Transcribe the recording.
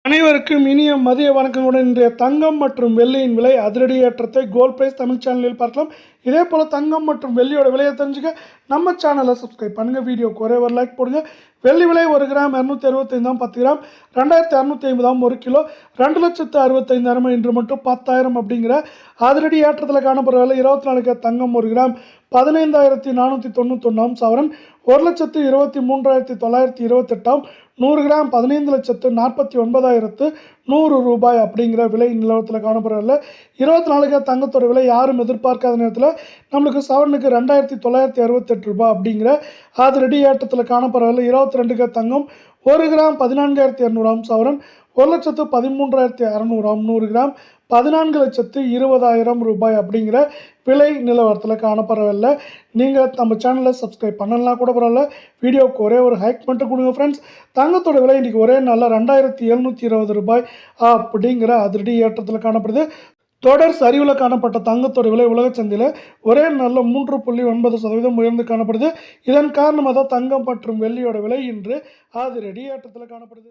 அனைவருக்கும் இனிய மதிய வணக்கங்களுடன் இன்றைய தங்கம் மற்றும் வெள்ளியின் விலை அதிரடி ஏற்றத்தை கோல்ட் பிரைஸ் தமிழ் சேனலில் பார்க்கலாம். இதே போல் தங்கம் மற்றும் வெள்ளியோட விலையை தெரிஞ்சுக்க நம்ம சேனலை சப்ஸ்கிரைப் பண்ணுங்கள். வீடியோக்கு ஒரே ஒரு லைக் போடுங்க. வெள்ளி விலை 1 கிராம் 265, 10 கிராம் 2650, 1 கிலோ 2,65,000 இன்று மட்டும் 10,000 அப்படிங்கிற அதிரடி ஏற்றத்தில் காணப்படுற விலை. 24 தங்கம் 1 கிராம் 15,491 சவரன் 1,23,928 100 கிராம் 15,49,100 ரூபாய் அப்படிங்கிற விலை நிலவரத்தில் காணப்படவில்லை. 24 தங்கத்தோட விலை யாரும் எதிர்பார்க்காத நேரத்தில் நம்மளுக்கு சவரனுக்கு 2,968 ரூபாய் அப்படிங்கிற அதிரடி ஏற்றத்தில் காணப்படவில்லை. 22 தங்கம் 1 கிராம் 14,200 சவரன் 1,13,600 100 கிராம் 14,20,000 ரூபாய் அப்படிங்கிற விலை நிலவரத்தில் காணப்படவில்லை. நீங்கள் நம்ம சேனலை சப்ஸ்கிரைப் பண்ணலாம் கூட பரவாயில்ல. வீடியோவுக்கு ஒரே ஒரு ஹைக் மட்டும் கொடுங்க ஃப்ரெண்ட்ஸ். தங்கத்தோட விலை இன்றைக்கி ஒரே நாளில் 2,720 ரூபாய் அப்படிங்கிற அதிரடி ஏற்றத்தில் காணப்படுது. தொடர் சரிவில் காணப்பட்ட தங்கத்தோட விலை உலக சந்தையில் ஒரே நாளில் 3.9% உயர்ந்து காணப்படுது. இதன் காரணமாக தான் தங்கம் மற்றும் வெள்ளியோட விலை இன்று அதிரடி ஏற்றத்தில் காணப்படுது.